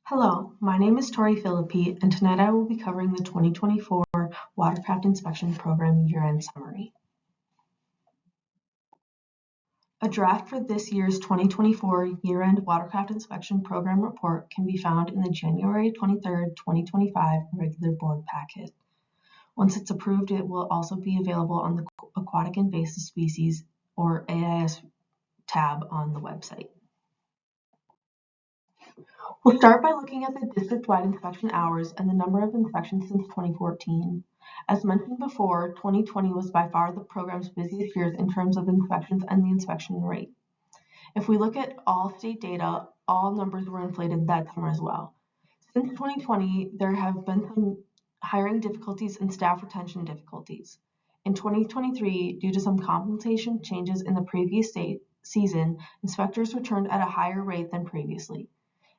Hello, my name is Tori Philippi, and tonight I will be covering the 2024 Watercraft Inspection Program Year-End Summary. A draft for this year's 2024 Year-End Watercraft Inspection Program report can be found in the January 23, 2025 regular board packet. Once it's approved, it will also be available on the Aquatic Invasive Species, or AIS, tab on the website. We'll start by looking at the district-wide inspection hours and the number of inspections since 2014. As mentioned before, 2020 was by far the program's busiest years in terms of inspections and the inspection rate. If we look at all state data, all numbers were inflated that summer as well. Since 2020, there have been some hiring difficulties and staff retention difficulties. In 2023, due to some compensation changes in the previous season, inspectors returned at a higher rate than previously.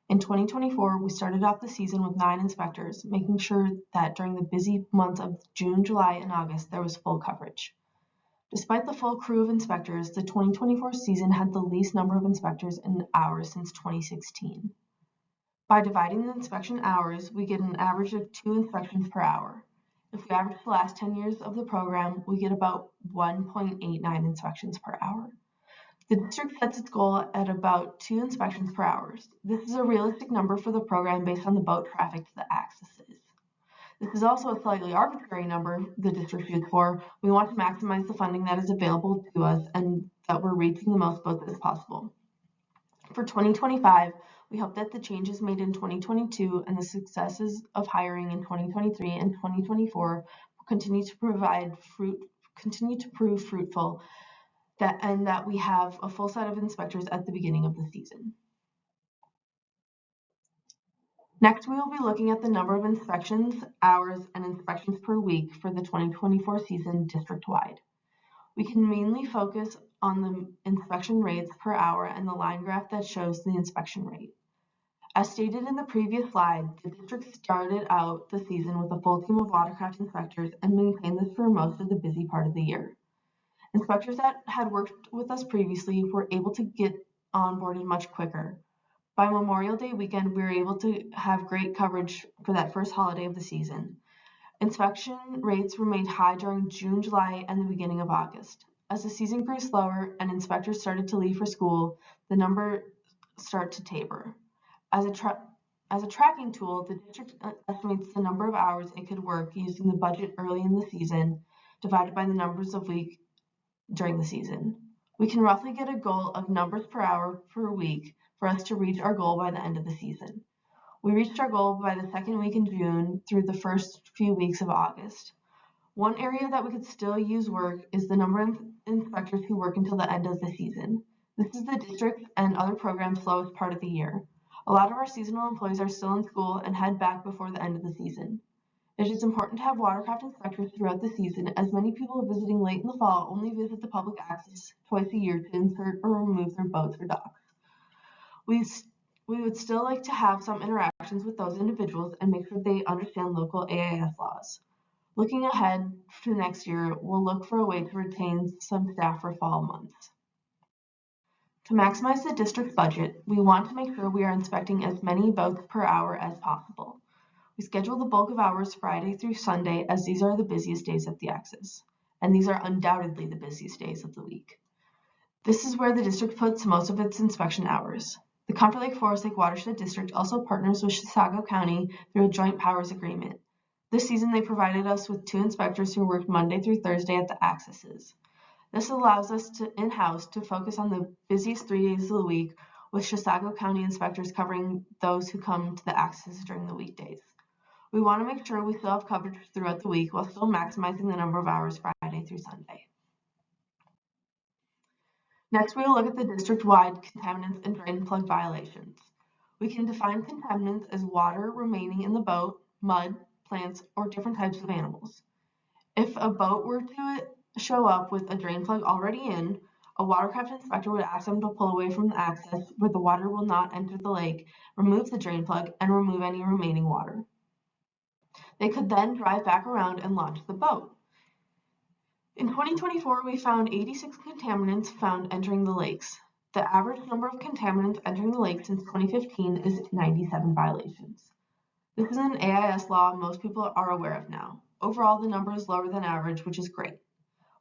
In 2024, we started off the season with 9 inspectors, making sure that during the busy months of June, July, and August, there was full coverage. Despite the full crew of inspectors, the 2024 season had the least number of inspectors in hours since 2016. By dividing the inspection hours, we get an average of 2 inspections per hour. If we average the last 10 years of the program, we get about 1.89 inspections per hour. The district sets its goal at about 2 inspections per hour. This is a realistic number for the program based on the boat traffic to the accesses. This is also a slightly arbitrary number the district shoots for. We want to maximize the funding that is available to us and that we're reaching the most boats as possible. For 2025, we hope that the changes made in 2022 and the successes of hiring in 2023 and 2024 will continue to prove fruitful, and that we have a full set of inspectors at the beginning of the season. Next, we will be looking at the number of inspections, hours, and inspections per week for the 2024 season district-wide. We can mainly focus on the inspection rates per hour and the line graph that shows the inspection rate. As stated in the previous slide, the district started out the season with a full team of watercraft inspectors and maintained this for most of the busy part of the year. Inspectors that had worked with us previously were able to get onboarded much quicker. By Memorial Day weekend, we were able to have great coverage for that first holiday of the season. Inspection rates remained high during June, July, and the beginning of August. As the season grew slower and inspectors started to leave for school, the number started to taper. As a tracking tool, the district estimates the number of hours it could work using the budget early in the season divided by the numbers of weeks during the season. We can roughly get a goal of numbers per hour per week for us to reach our goal by the end of the season. We reached our goal by the second week in June through the first few weeks of August. One area that we could still use work is the number of inspectors who work until the end of the season. This is the district and other programs' slowest part of the year. A lot of our seasonal employees are still in school and head back before the end of the season. It is important to have watercraft inspectors throughout the season, as many people visiting late in the fall only visit the public access twice a year to insert or remove their boats or docks. We would still like to have some interactions with those individuals and make sure they understand local AIS laws. Looking ahead to next year, we'll look for a way to retain some staff for fall months. To maximize the district's budget, we want to make sure we are inspecting as many boats per hour as possible. We schedule the bulk of hours Friday through Sunday, as these are the busiest days at the axis, and these are undoubtedly the busiest days of the week. This is where the district puts most of its inspection hours. The Comfort Lake Forest Lake Watershed District also partners with Chisago County through a joint powers agreement. This season, they provided us with 2 inspectors who worked Monday through Thursday at the axes. This allows us to in-house to focus on the busiest 3 days of the week, with Chisago County inspectors covering those who come to the axes during the weekdays. We want to make sure we still have coverage throughout the week while still maximizing the number of hours Friday through Sunday. Next, we will look at the district-wide contaminants and drain plug violations. We can define contaminants as water remaining in the boat, mud, plants, or different types of animals. If a boat were to show up with a drain plug already in, a watercraft inspector would ask them to pull away from the access where the water will not enter the lake, remove the drain plug, and remove any remaining water. They could then drive back around and launch the boat. In 2024, we found 86 contaminants found entering the lakes. The average number of contaminants entering the lake since 2015 is 97 violations. This is an AIS law most people are aware of now. Overall, the number is lower than average, which is great.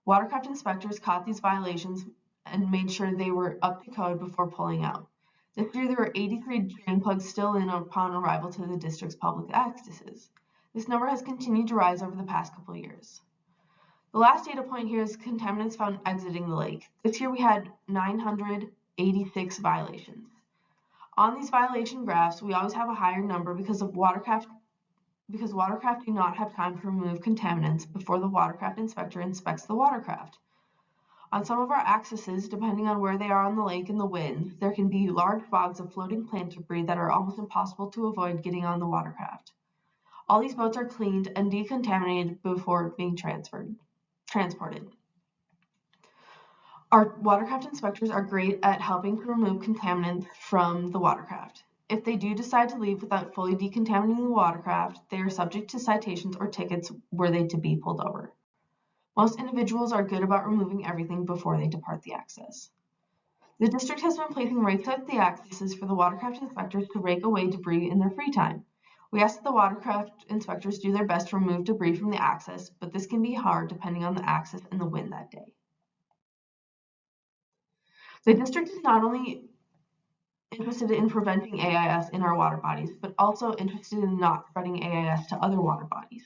Watercraft inspectors caught these violations and made sure they were up to code before pulling out. This year, there were 83 drain plugs still in upon arrival to the district's public accesses. This number has continued to rise over the past couple of years. The last data point here is contaminants found exiting the lake. This year, we had 986 violations. On these violation graphs, we always have a higher number because Watercraft do not have time to remove contaminants before the watercraft inspector inspects the watercraft. On some of our accesses, depending on where they are on the lake and the winds, there can be large fogs of floating plant debris that are almost impossible to avoid getting on the watercraft. All these boats are cleaned and decontaminated before being transported. Our watercraft inspectors are great at helping to remove contaminants from the watercraft. If they do decide to leave without fully decontaminating the watercraft, they are subject to citations or tickets were they to be pulled over. Most individuals are good about removing everything before they depart the access. The district has been placing rates at the accesses for the watercraft inspectors to rake away debris in their free time. We ask that the watercraft inspectors do their best to remove debris from the access, but this can be hard depending on the access and the wind that day. The district is not only interested in preventing AIS in our water bodies, but also interested in not spreading AIS to other water bodies.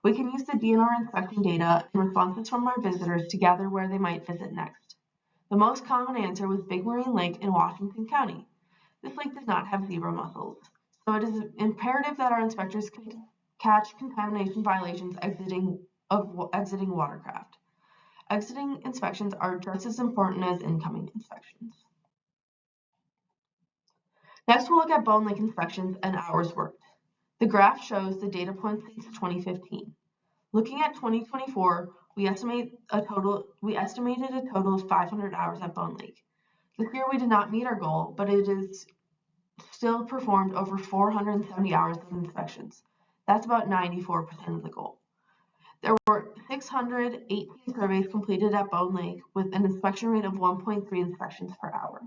We can use the DNR inspection data and responses from our visitors to gather where they might visit next. The most common answer was Big Marine Lake in Washington County. This lake does not have zebra mussels, so it is imperative that our inspectors can catch contamination violations exiting watercraft. Exiting inspections are just as important as incoming inspections. Next, we'll look at Bone Lake inspections and hours worked. The graph shows the data points since 2015. Looking at 2024, we estimated a total of 500 hours at Bone Lake. This year we did not meet our goal, but it is still performed over 470 hours of inspections. That's about 94% of the goal. There were 618 surveys completed at Bone Lake with an inspection rate of 1.3 inspections per hour.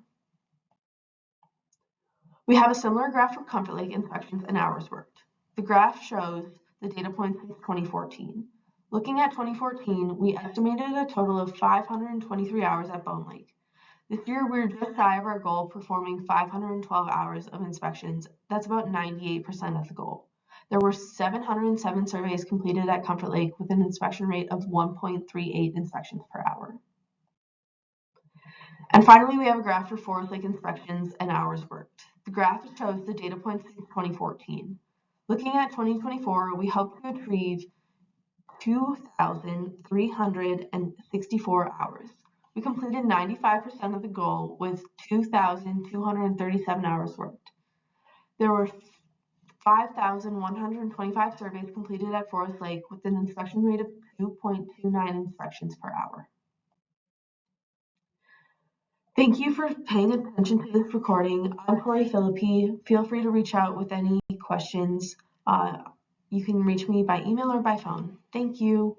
We have a similar graph for Comfort Lake inspections and hours worked. The graph shows the data points since 2014. Looking at 2014, we estimated a total of 523 hours at Bone Lake. This year, we're just shy of our goal, performing 512 hours of inspections. That's about 98% of the goal. There were 707 surveys completed at Comfort Lake with an inspection rate of 1.38 inspections per hour. And finally, we have a graph for Forest Lake inspections and hours worked. The graph shows the data points since 2014. Looking at 2024, we hope to achieve 2,364 hours. We completed 95% of the goal with 2,237 hours worked. There were 5,125 surveys completed at Forest Lake with an inspection rate of 2.29 inspections per hour. Thank you for paying attention to this recording. I'm Tori Philippi. Feel free to reach out with any questions. You can reach me by email or by phone. Thank you.